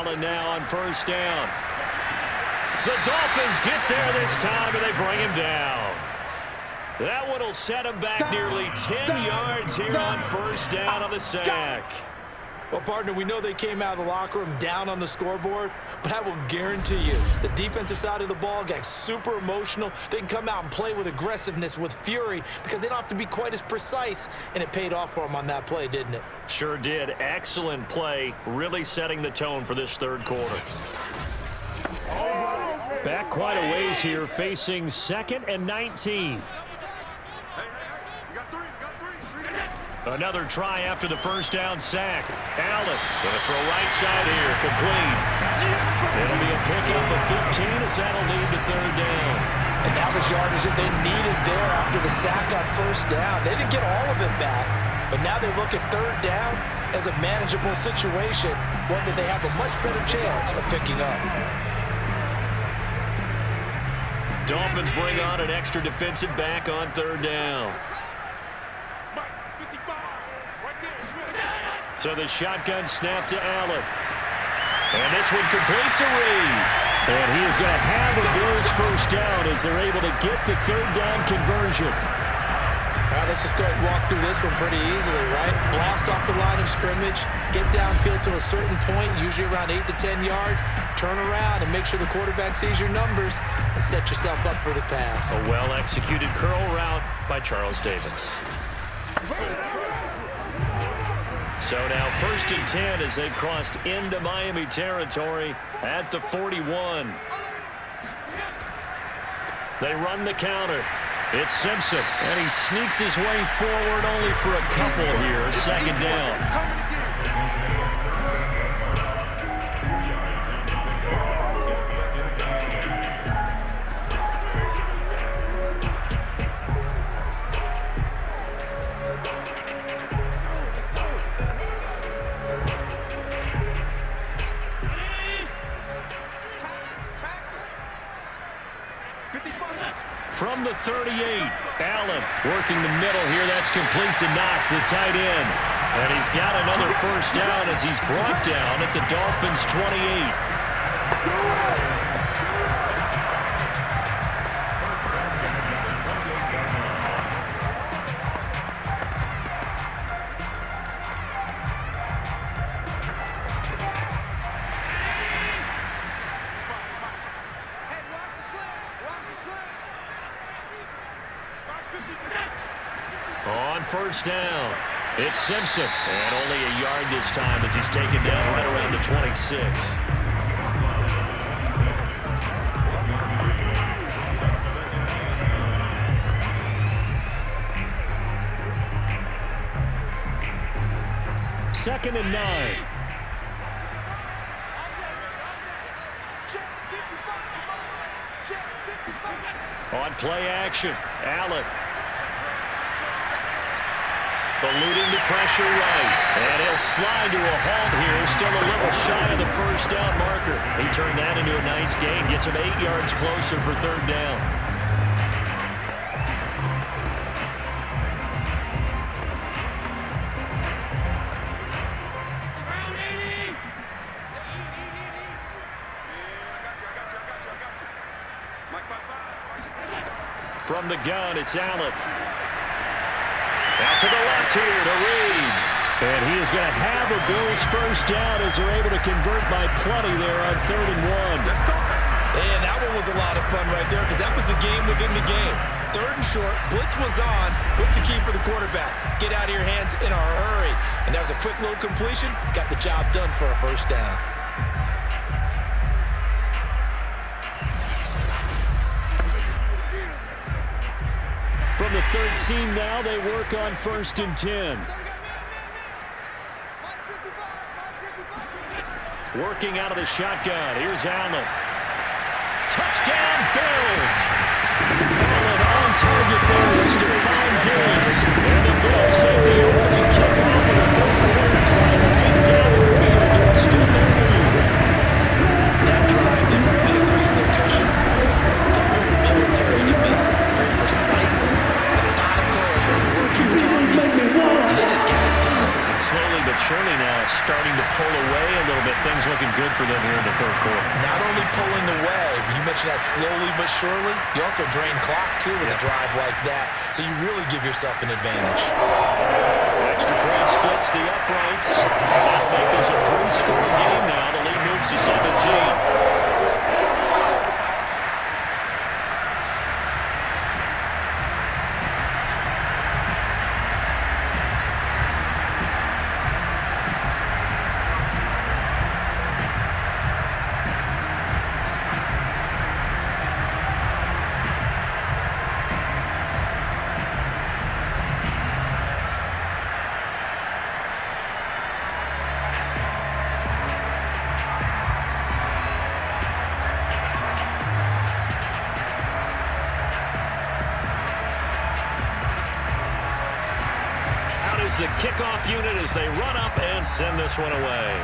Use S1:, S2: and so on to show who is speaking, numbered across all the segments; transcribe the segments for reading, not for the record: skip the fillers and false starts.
S1: Allen now on first down. The Dolphins get there this time, and they bring him down. That one will set him back nearly 10 yards here on first down on the sack.
S2: Well, partner, we know they came out of the locker room down on the scoreboard, but I will guarantee you the defensive side of the ball got super emotional. They can come out and play with aggressiveness, with fury, because they don't have to be quite as precise, and it paid off for them on that play, didn't it?
S1: Sure did. Excellent play, really setting the tone for this third quarter. Back quite a ways here, facing 2nd and 19. Another try after the first down sack. Allen going to throw right side here, complete. It'll be a pickup of 15 as that'll lead to third down.
S2: And that was yardage that they needed there after the sack on first down. They didn't get all of it back, but now they look at third down as a manageable situation, one that they have a much better chance of picking up.
S1: Dolphins bring on an extra defensive back on third down. So the shotgun snap to Allen. And this one complete to Reed. And he is going to have a Bills first down as they're able to get the third down conversion.
S2: All right, let's just go ahead and walk through this one pretty easily, right? Blast off the line of scrimmage, get downfield to a certain point, usually around 8 to 10 yards, turn around and make sure the quarterback sees your numbers and set yourself up for the pass.
S1: A well-executed curl route by Charles Davis. So now 1st and 10 as they've crossed into Miami territory at the 41. They run the counter. It's Simpson, and he sneaks his way forward only for a couple here. 2nd down. From the 38, Allen working the middle here. That's complete to Knox, the tight end. And he's got another first down as he's brought down at the Dolphins' 28. On first down, it's Simpson. And only a yard this time as he's taken down right around the 26. Second and 9. On play action, Allen. Eluding the pressure right. And he'll slide to a halt here. Still a little shy of the first down marker. He turned that into a nice gain. Gets him 8 yards closer for third down. From the gun, it's Allen. Out to the left here to Reed. And he is going to have a Bills first down as they're able to convert by plenty there on 3rd and 1.
S2: And that one was a lot of fun right there because that was the game within the game. 3rd and short, blitz was on. What's the key for the quarterback? Get out of your hands in a hurry. And that was a quick little completion. Got the job done for a first down.
S1: From the 13 now, they work on 1st and 10. Working out of the shotgun. Here's Allen. Touchdown, Bills! Allen on target there is Stephon Diggs. And the Bills take the opening kickoff in the 4th quarter, driving right down the field to extend their lead.
S2: That drive, they really increased their cushion. Felt very military to me. Very precise, methodical, as one of the words you've taught me. And they just got it done.
S1: And slowly but surely now it's starting to pull away a little bit. Things looking good for them here in the third quarter.
S2: Not only pulling away, but you mentioned that slowly but surely. You also drain clock, too, with a drive like that. So you really give yourself an advantage.
S1: Extra point splits the uprights. That'll make this a 3-score game now. The lead moves to 17. The kickoff unit as they run up and send this one away.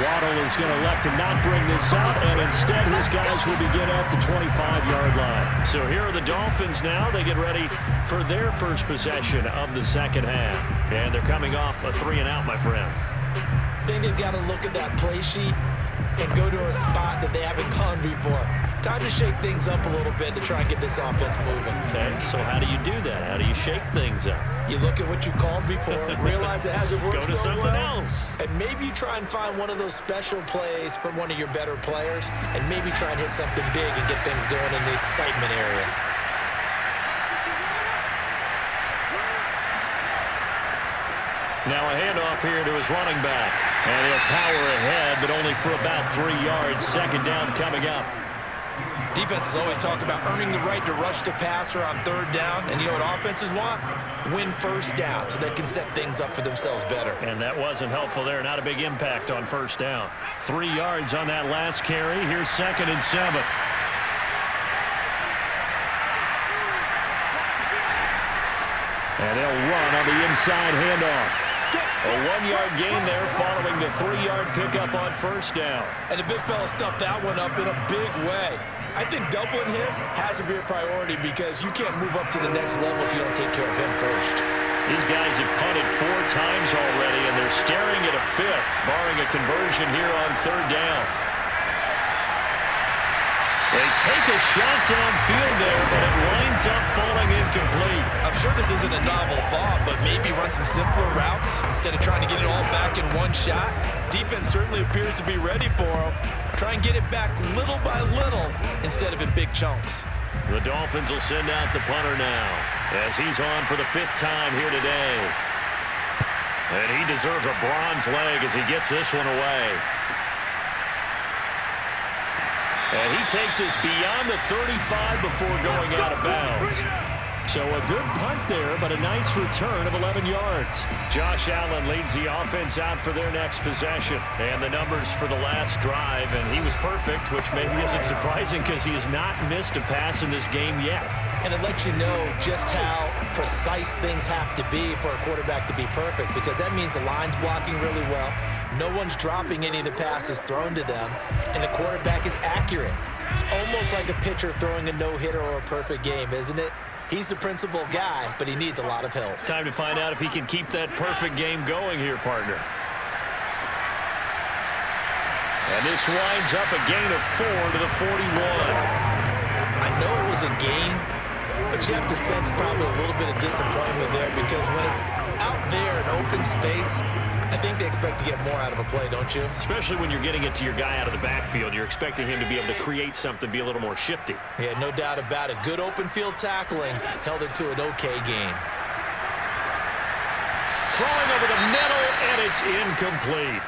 S1: Waddle is going to elect to not bring this out, and instead his guys will begin at the 25-yard line. So here are the Dolphins now. They get ready for their first possession of the second half. And they're coming off a 3-and-out, my friend.
S2: I think they've got to look at that play sheet and go to a spot that they haven't gone before. Time to shake things up a little bit to try and get this offense moving.
S1: Okay, so how do you do that? How do you shake things up?
S2: You look at what you've called before, realize it hasn't worked
S1: Go to
S2: so
S1: something
S2: well,
S1: else.
S2: and maybe you try and find one of those special plays from one of your better players, and maybe try and hit something big and get things going in the excitement area.
S1: Now a handoff here to his running back. And he'll power ahead, but only for about 3 yards. Second down coming up.
S2: Defenses always talk about earning the right to rush the passer on third down. And you know what offenses want? Win first down so they can set things up for themselves better.
S1: And that wasn't helpful there. Not a big impact on first down. 3 yards on that last carry. Here's 2nd and 7. And they'll run on the inside handoff. A 1-yard gain there following the 3-yard pickup on first down.
S2: And the big fella stuffed that one up in a big way. I think doubling him has to be a priority because you can't move up to the next level if you don't take care of him first.
S1: These guys have punted 4 times already, and they're staring at a 5th, barring a conversion here on third down. They take a shot downfield there, but it winds up falling incomplete.
S2: I'm sure this isn't a novel thought, but maybe run some simpler routes instead of trying to get it all back in one shot. Defense certainly appears to be ready for him. Try and get it back little by little instead of in big chunks.
S1: The Dolphins will send out the punter now as he's on for the 5th time here today. And he deserves a bronze leg as he gets this one away. And he takes us beyond the 35 before going out of bounds. So a good punt there, but a nice return of 11 yards. Josh Allen leads the offense out for their next possession. And the numbers for the last drive, and he was perfect, which maybe isn't surprising because he has not missed a pass in this game yet.
S2: And it lets you know just how precise things have to be for a quarterback to be perfect, because that means the line's blocking really well. No one's dropping any of the passes thrown to them, and the quarterback is accurate. It's almost like a pitcher throwing a no-hitter or a perfect game, isn't it? He's the principal guy, but he needs a lot of help.
S1: Time to find out if he can keep that perfect game going here, partner. And this winds up a gain of 4 to the 41.
S2: I know it was a gain, but you have to sense probably a little bit of disappointment there, because when it's out there in open space, I think they expect to get more out of a play, don't you?
S1: Especially when you're getting it to your guy out of the backfield. You're expecting him to be able to create something, be a little more shifty.
S2: Yeah, no doubt about it. Good open field tackling held it to an okay game.
S1: Throwing over the middle, and it's incomplete.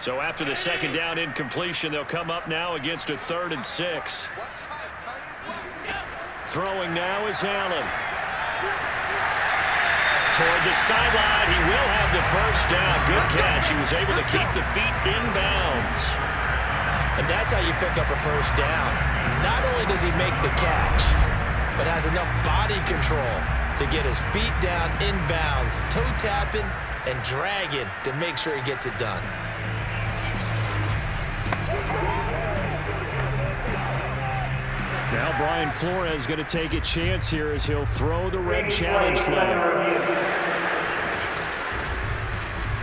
S1: So after the second down incompletion, they'll come up now against a 3rd and 6. Throwing now is Allen. Toward the sideline, he will have the first down. Good catch. He was able to keep the feet in bounds.
S2: And that's how you pick up a first down. Not only does he make the catch, but has enough body control to get his feet down inbounds, toe tapping and dragging to make sure he gets it done.
S1: Now Brian Flores going to take a chance here as he'll throw the red challenge flag.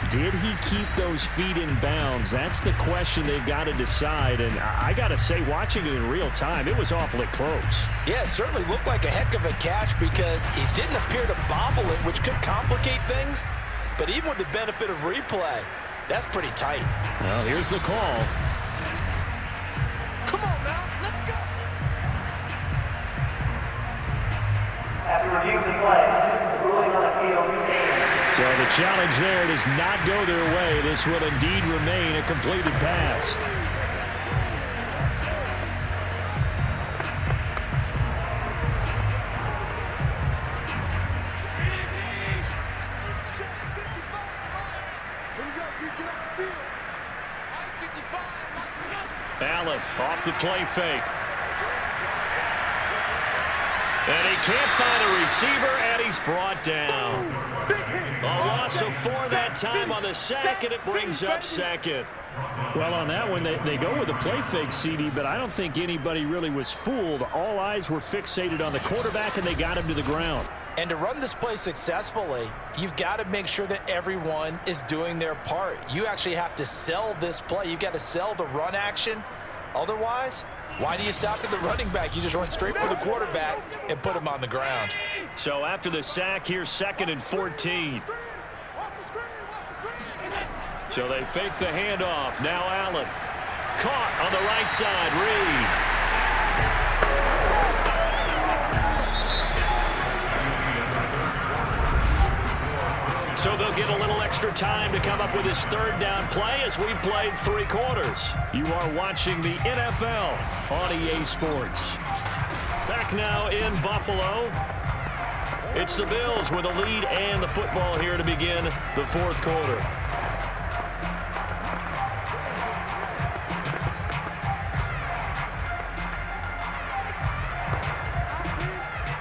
S1: Did he keep those feet in bounds? That's the question they've got to decide. And I got to say, watching it in real time, it was awfully close.
S2: Yeah, it certainly looked like a heck of a catch because he didn't appear to bobble it, which could complicate things. But even with the benefit of replay, that's pretty tight.
S1: Well, here's the call.
S3: Come on now, let's go.
S4: After review of the play, the ruling on the field stands.
S1: So the challenge there does not go their way. This will indeed remain a completed pass.
S3: Here we go, dude, get off the field.
S1: Allen off the play fake. And he can't find a receiver, and he's brought down. A loss of 4 that time on the sack, and it brings up second. Well, on that one, they go with a play fake, CD, but I don't think anybody really was fooled. All eyes were fixated on the quarterback, and they got him to the ground.
S2: And to run this play successfully, you've got to make sure that everyone is doing their part. You actually have to sell this play. You've got to sell the run action. Otherwise, why do you stop at the running back? You just run straight for the quarterback and put him on the ground.
S1: So after the sack, here's 2nd and 14. So they fake the handoff. Now Allen. Caught on the right side. Reed. So they'll get a little extra time to come up with his 3rd down play as we've played 3 quarters. You are watching the NFL on EA Sports. Back now in Buffalo. It's the Bills with a lead and the football here to begin the 4th quarter.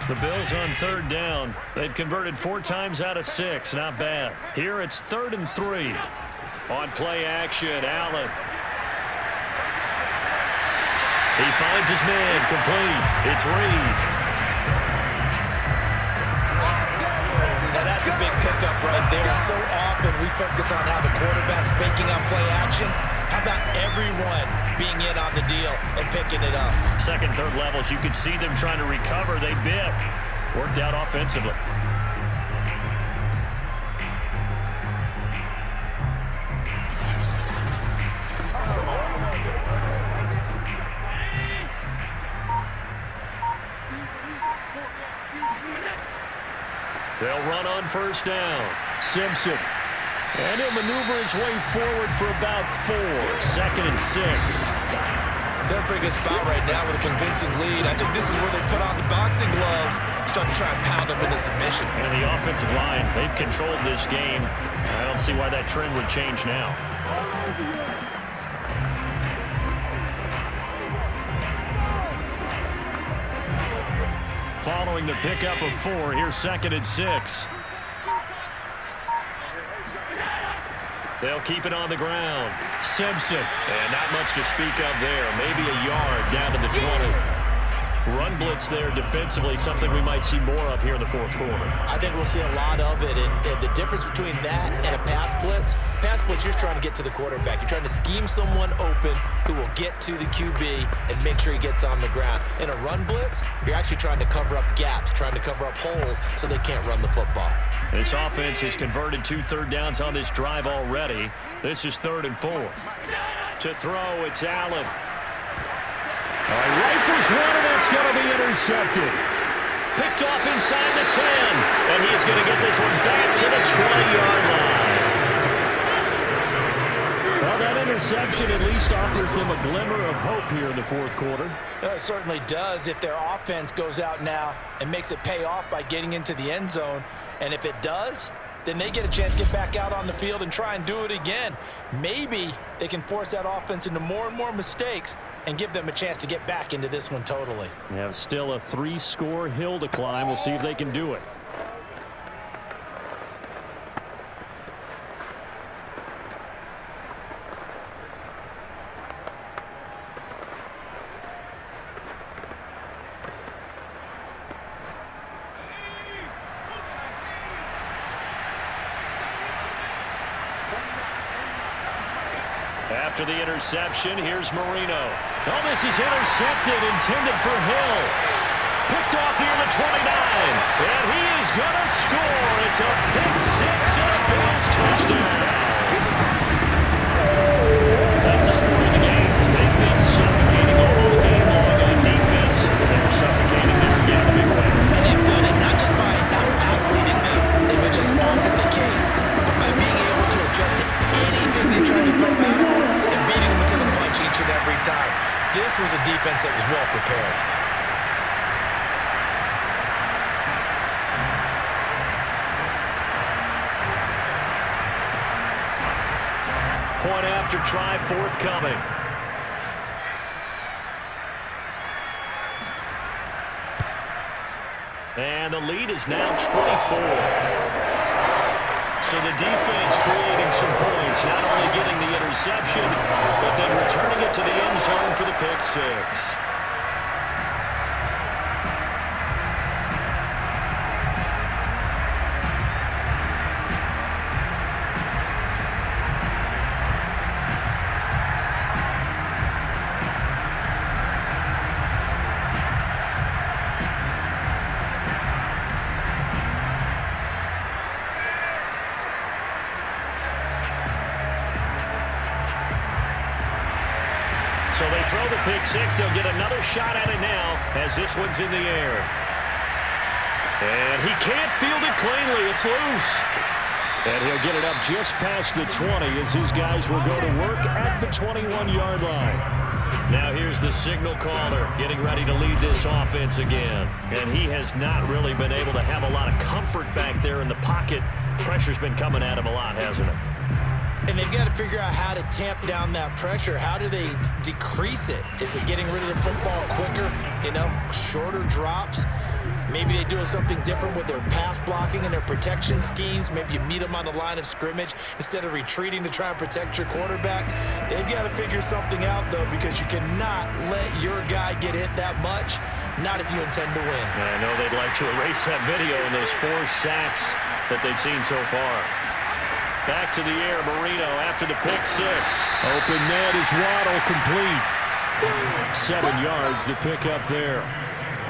S1: The Bills on 3rd down. They've converted 4 times out of 6. Not bad. Here it's 3rd and 3. On play action, Allen. He finds his man. Complete. It's Reed.
S2: Now that's a big pickup right there. And so often we focus on how the quarterback's faking on play action. How about everyone being in on the deal and picking it up?
S1: 2nd, 3rd levels, you could see them trying to recover. They bit. Worked out offensively. They'll run on 1st down. Simpson. And he'll maneuver his way forward for about 4. 2nd and 6.
S2: They're in a pretty good spot right now with a convincing lead. I think this is where they put on the boxing gloves, start to try and pound them into submission.
S1: And the offensive line, they've controlled this game. I don't see why that trend would change now. Following the pickup of 4, here's 2nd and 6. They'll keep it on the ground. Simpson. And not much to speak of there. Maybe a yard down to the 20. Run blitz there defensively, something we might see more of here in the 4th quarter.
S2: I think we'll see a lot of it. And the difference between that and a pass blitz, you're just trying to get to the quarterback. You're trying to scheme someone open who will get to the QB and make sure he gets on the ground. In a run blitz, you're actually trying to cover up gaps, trying to cover up holes so they can't run the football.
S1: This offense has converted 2 3rd downs on this drive already. This is 3rd and 4. To throw, it's Allen. Rifles one, and that's going to be intercepted. Picked off inside the 10. And he's going to get this one back to the 20-yard line. Well, that interception at least offers them a glimmer of hope here in the 4th quarter.
S2: It certainly does if their offense goes out now and makes it pay off by getting into the end zone. And if it does, then they get a chance to get back out on the field and try and do it again. Maybe they can force that offense into more and more mistakes and give them a chance to get back into this one totally.
S1: They have still a 3-score hill to climb. We'll see if they can do it. After the interception, here's Marino. Oh, this is intercepted, intended for Hill. Picked off near the 29, and he is going to score. It's a pick six and a Bills touchdown. That's the story of the game. They've been suffocating all game long on defense. They're suffocating there again in a big way.
S2: And they've done it not just by out-athleting them, which is often the case, but by being able to adjust to anything they try to throw at them and beating them to the punch each and every time. This was a defense that was well prepared.
S1: Point after try forthcoming. And the lead is now 24. So the defense creating some points, not only getting the interception, but then returning it to the end zone for the pick six. So they throw the pick six. They'll get another shot at it now as this one's in the air. And he can't field it cleanly. It's loose. And he'll get it up just past the 20 as his guys will go to work at the 21-yard line. Now here's the signal caller getting ready to lead this offense again. And he has not really been able to have a lot of comfort back there in the pocket. Pressure's been coming at him a lot, hasn't it?
S2: And they've got to figure out how to tamp down that pressure. How do they decrease it? Is it getting rid of the football quicker? Shorter drops? Maybe they do something different with their pass blocking and their protection schemes. Maybe you meet them on the line of scrimmage instead of retreating to try and protect your quarterback. They've got to figure something out, though, because you cannot let your guy get hit that much, not if you intend to win.
S1: I know they'd like to erase that video and those 4 sacks that they've seen so far. Back to the air, Marino after the pick six. Open net is Waddle, complete. 7 yards, the pick up there.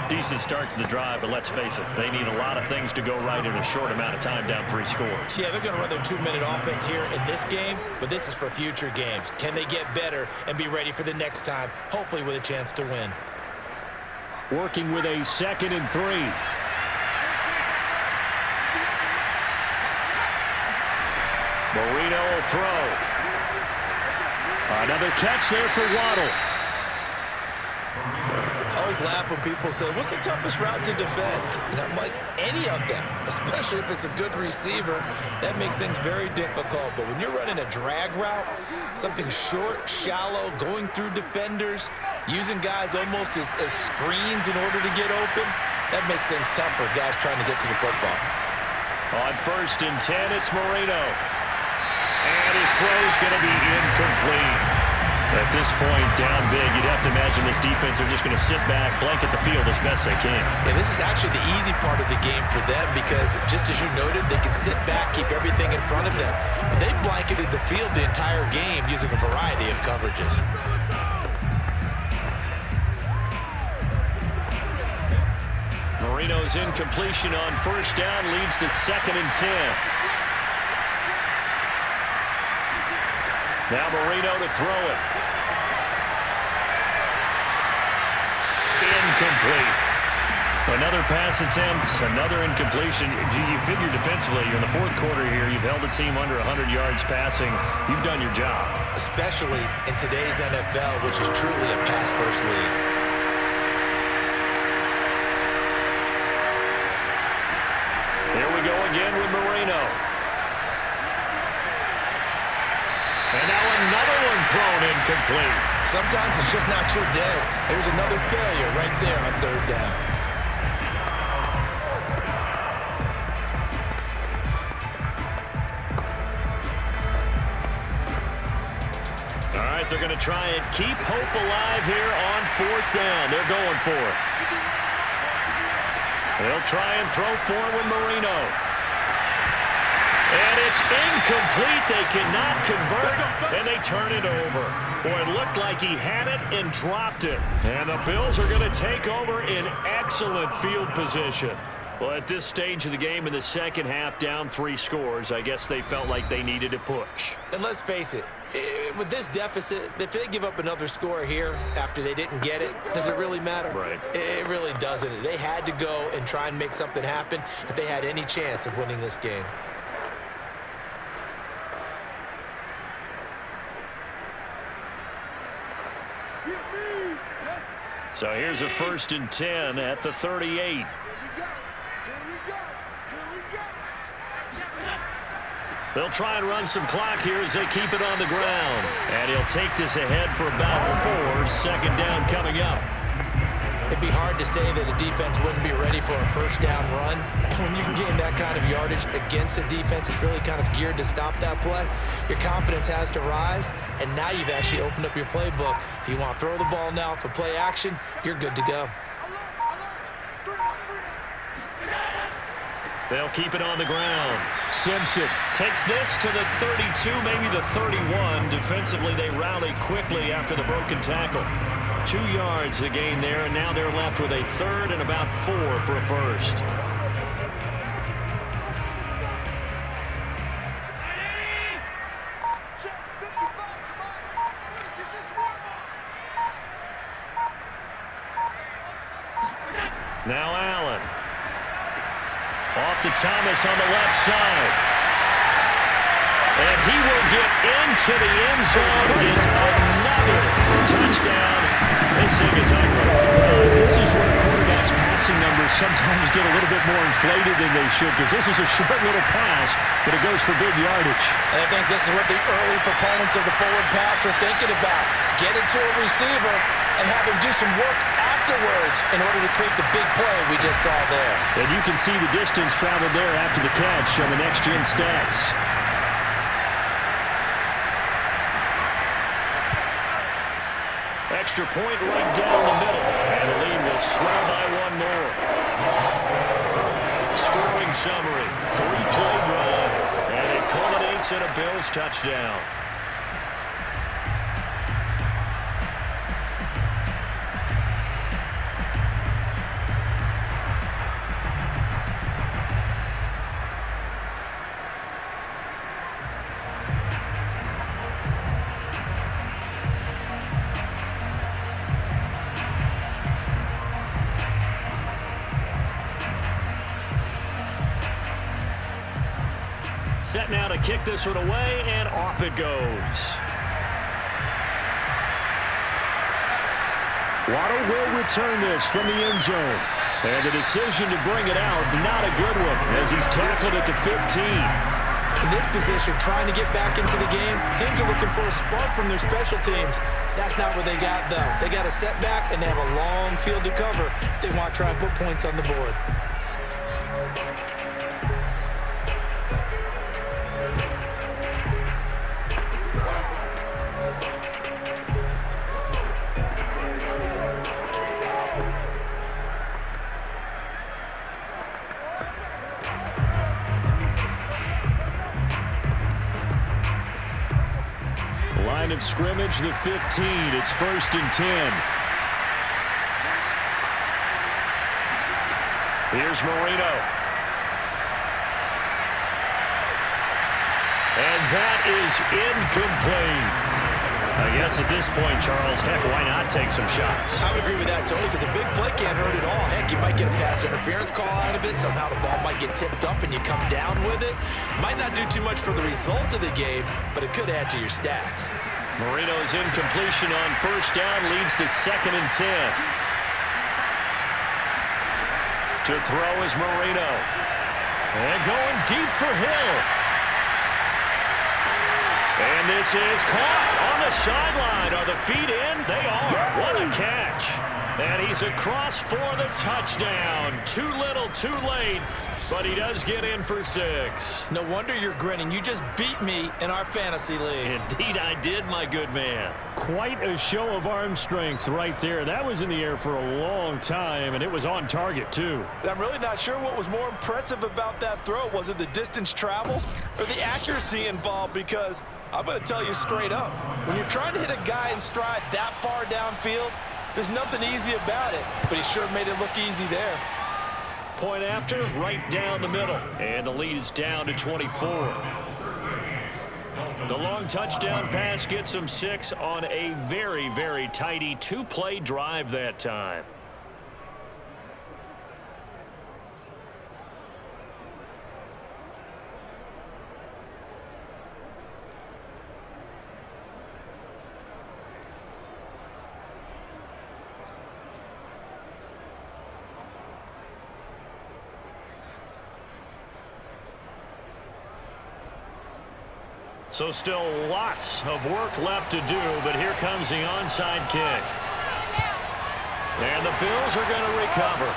S1: Decent start to the drive, but let's face it, they need a lot of things to go right in a short amount of time, down 3 scores.
S2: Yeah, they're going to run their 2-minute offense here in this game, but this is for future games. Can they get better and be ready for the next time, hopefully with a chance to win?
S1: Working with a 2nd and 3. Marino will throw. Another catch there for Waddle.
S2: I always laugh when people say, what's the toughest route to defend? And I'm like, any of them, especially if it's a good receiver. That makes things very difficult. But when you're running a drag route, something short, shallow, going through defenders, using guys almost as screens in order to get open, that makes things tough for guys trying to get to the football.
S1: On 1st and 10, it's Marino. And his throw's going to be incomplete. At this point, down big, you'd have to imagine this defense are just going to sit back, blanket the field as best they can.
S2: Yeah, this is actually the easy part of the game for them because, just as you noted, they can sit back, keep everything in front of them. But they've blanketed the field the entire game using a variety of coverages.
S1: Marino's incompletion on 1st down leads to 2nd and 10. Now Marino to throw it. Incomplete. Another pass attempt, another incompletion. You figure defensively, you're in the 4th quarter here. You've held the team under 100 yards passing. You've done your job.
S2: Especially in today's NFL, which is truly a pass-first league.
S1: Here we go again with Marino. And now another one thrown incomplete.
S2: Sometimes it's just not your day. There's another failure right there on third down.
S1: All right, they're going to try and keep hope alive here on fourth down. They're going for it. They'll try and throw forward Marino. And it's incomplete. They cannot convert, and they turn it over. Boy, it looked like he had it and dropped it. And the Bills are going to take over in excellent field position. Well, at this stage of the game in the second half, down 3 scores, I guess they felt like they needed to push.
S2: And let's face it, with this deficit, if they give up another score here after they didn't get it, does it really matter?
S1: Right.
S2: It really doesn't. They had to go and try and make something happen if they had any chance of winning this game.
S1: So here's a 1st and 10 at the 38. They'll try and run some clock here as they keep it on the ground. And he'll take this ahead for about 4. Second down coming up.
S2: It'd be hard to say that a defense wouldn't be ready for a first down run. When you can gain that kind of yardage against a defense that's really kind of geared to stop that play, your confidence has to rise, and now you've actually opened up your playbook. If you want to throw the ball now for play action, you're good to go.
S1: They'll keep it on the ground. Simpson takes this to the 32, maybe the 31. Defensively, they rally quickly after the broken tackle. 2 yards the gain there, and now they're left with a 3rd and about 4 for a first. Now Allen. Off to Thomas on the left side. And he will get into the end zone. It's another touchdown. This thing is ugly.
S5: This is where quarterbacks' passing numbers sometimes get a little bit more inflated than they should, because this is a short little pass, but it goes for big yardage.
S2: And I think this is what the early proponents of the forward pass were thinking about. Get it to a receiver and have him do some work afterwards in order to create the big play we just saw there.
S5: And you can see the distance traveled there after the catch on the next-gen stats.
S1: Extra point right down the middle. And the lead will swell by 1 more. Scoring summary. 3-play drive. And it culminates in a Bills touchdown. Set now to kick this one away, and off it goes.
S5: Waddle will return this from the end zone. And the decision to bring it out, not a good one, as he's tackled at the 15.
S2: In this position, trying to get back into the game, teams are looking for a spark from their special teams. That's not what they got, though. They got a setback, and they have a long field to cover if they want to try and put points on the board.
S5: Line of scrimmage, the 15. It's 1st and 10.
S1: Here's Marino. And that is incomplete. I guess at this point, Charles, heck, why not take some shots?
S2: I would agree with that totally, because a big play can't hurt at all. Heck, you might get a pass interference call out of it. Somehow the ball might get tipped up and you come down with it. Might not do too much for the result of the game, but it could add to your stats.
S1: Marino's incompletion on 1st down leads to 2nd and 10. To throw is Marino. And going deep for Hill. And And this is caught on the sideline. Are the feet in? They are. What a catch. And he's across for the touchdown. Too little, too late. But he does get in for 6.
S2: No wonder you're grinning. You just beat me in our fantasy league.
S1: Indeed I did, my good man.
S5: Quite a show of arm strength right there. That was in the air for a long time, and it was on target, too.
S6: I'm really not sure what was more impressive about that throw. Was it the distance traveled or the accuracy involved? Because I'm going to tell you straight up, when you're trying to hit a guy in stride that far downfield, there's nothing easy about it. But he sure made it look easy there.
S1: Point after, right down the middle. And the lead is down to 24. The long touchdown pass gets him 6 on a very, very tidy 2-play drive that time. So still lots of work left to do, but here comes the onside kick. And the Bills are going to recover.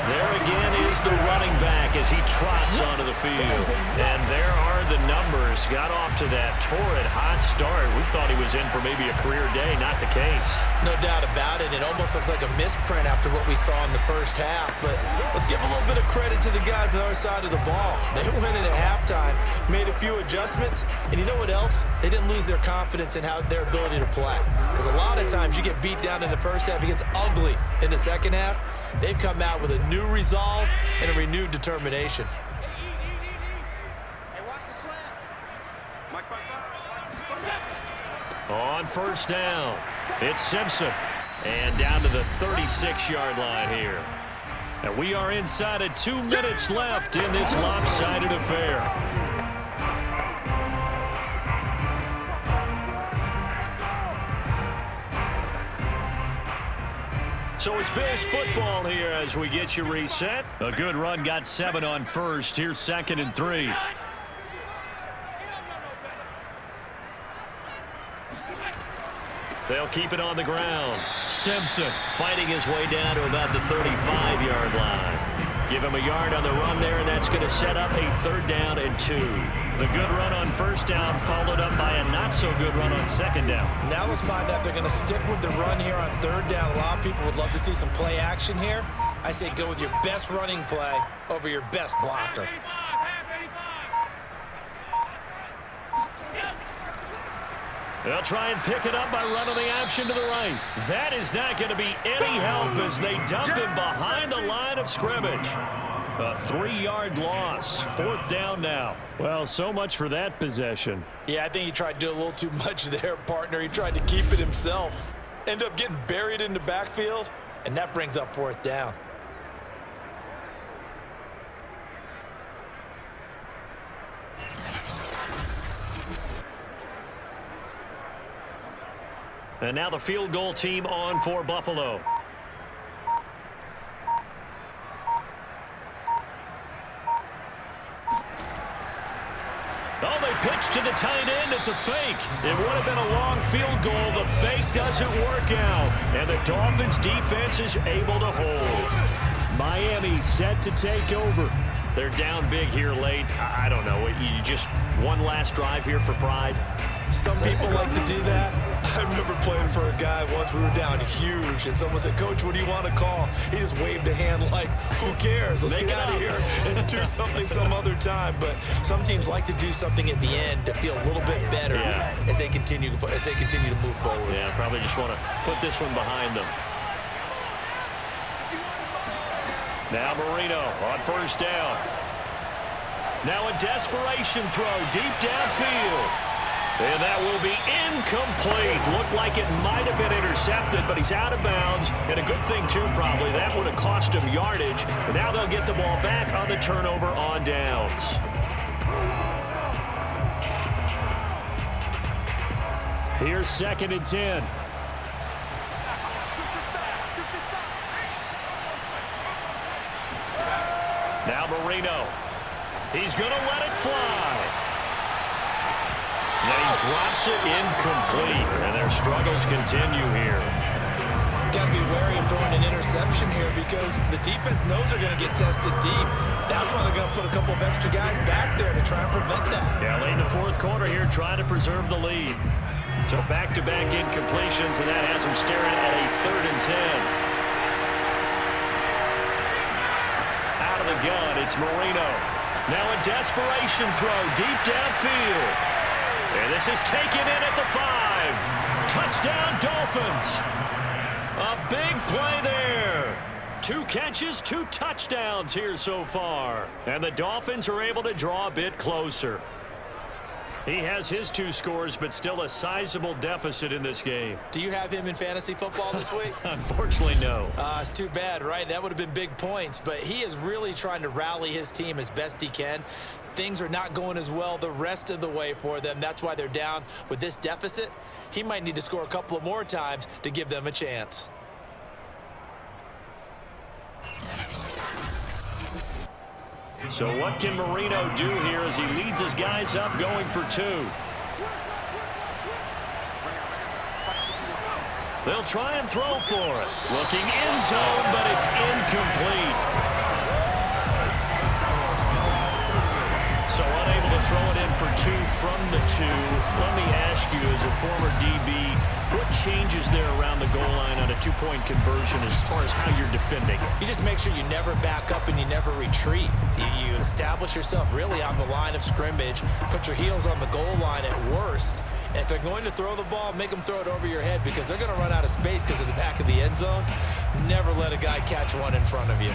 S1: There again is the running back as he trots onto the field. And there are the numbers. Got off to that torrid hot start. We thought he was in for maybe a career day. Not the case.
S2: No doubt about it. It almost looks like a misprint after what we saw in the first half. But let's give a little bit of credit to the guys on the other side of the ball. They went in at halftime, made a few adjustments, and you know what else? They didn't lose their confidence in their ability to play. Because a lot of times you get beat down in the first half, it gets ugly in the second half. They've come out with a new resolve and a renewed determination.
S3: Hey, watch the slant. Mike.
S1: On first down, it's Simpson. And down to the 36-yard line here. And we are inside of 2 minutes left in this lopsided affair. So it's Bills football here as we get you reset. A good run got 7 on first. Here's 2nd and 3. They'll keep it on the ground. Simpson fighting his way down to about the 35-yard line. Give him a yard on the run there, and that's going to set up a 3rd down and 2. The good run on first down followed up by a not-so-good run on 2nd down.
S2: Now let's find out if they're going to stick with the run here on 3rd down. A lot of people would love to see some play action here. I say go with your best running play over your best blocker.
S1: They'll try and pick it up by running the option to the right. That is not going to be any help as they dump him behind the line of scrimmage. A 3-yard loss. 4th down now.
S5: Well, so much for that possession.
S6: Yeah, I think he tried to do a little too much there, partner. He tried to keep it himself. Ended up getting buried in the backfield,
S2: And that brings up 4th down.
S1: And now the field goal team on for Buffalo. Oh, they pitch to the tight end. It's a fake. It would have been a long field goal. The fake doesn't work out. And the Dolphins defense is able to hold.
S5: Miami set to take over.
S1: They're down big here late. I don't know. You just one last drive here for pride.
S2: Some people like to do that. I remember playing for a guy once. We were down huge, and someone said, "Coach, what do you want to call?" He just waved a hand like, "Who cares? Let's get out of here and do something some other time." But some teams like to do something at the end to feel a little bit better as they continue to move forward.
S1: Yeah, probably just want to put this one behind them. Now Marino on first down. Now a desperation throw deep downfield. And that will be incomplete. Looked like it might have been intercepted, but he's out of bounds. And a good thing, too, probably. That would have cost him yardage. But now they'll get the ball back on the turnover on downs.
S5: Here's 2nd and 10.
S1: Now Marino. He's going to let it fly. he drops it incomplete, and their struggles continue here.
S2: Got to be wary of throwing an interception here because the defense knows they're going to get tested deep. That's why they're going to put a couple of extra guys back there to try and prevent that.
S1: Yeah, late in the fourth quarter here, trying to preserve the lead. So back-to-back incompletions, and that has them staring at a 3rd and 10. Out of the gun, it's Marino. Now a desperation throw deep downfield. And this is taken in at the 5. Touchdown, Dolphins. A big play there. 2 catches, 2 touchdowns here so far. And the Dolphins are able to draw a bit closer. He has his 2 scores, but still a sizable deficit in this game.
S2: Do you have him in fantasy football this week?
S1: Unfortunately, no.
S2: It's too bad, right? That would have been big points, but he is really trying to rally his team as best he can. Things are not going as well the rest of the way for them. That's why they're down with this deficit. He might need to score a couple of more times to give them a chance.
S1: So what can Marino do here as he leads his guys up going for 2? They'll try and throw for it. Looking end zone, but it's incomplete. So unable to throw it in for 2 from the 2. Let me ask you, as a former DB, what changes there around the goal line on a 2-point conversion as far as how you're defending it?
S2: You just make sure you never back up and you never retreat. You establish yourself really on the line of scrimmage, put your heels on the goal line at worst. And if they're going to throw the ball, make them throw it over your head because they're going to run out of space because of the back of the end zone. Never let a guy catch one in front of you.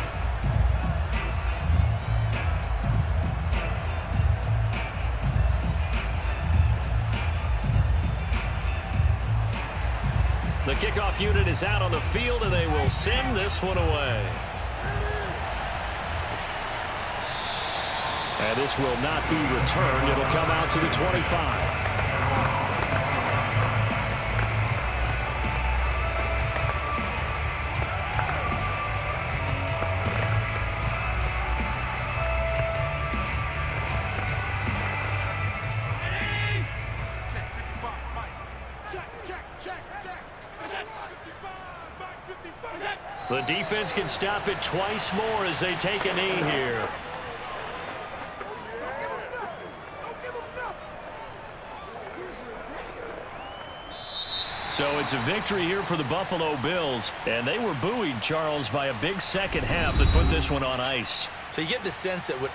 S1: The kickoff unit is out on the field, and they will send this one away. And this will not be returned. It'll come out to the 25. The defense can stop it twice more as they take a knee here. So it's a victory here for the Buffalo Bills, and they were buoyed, Charles, by a big second half that put this one on ice.
S2: So you get the sense that with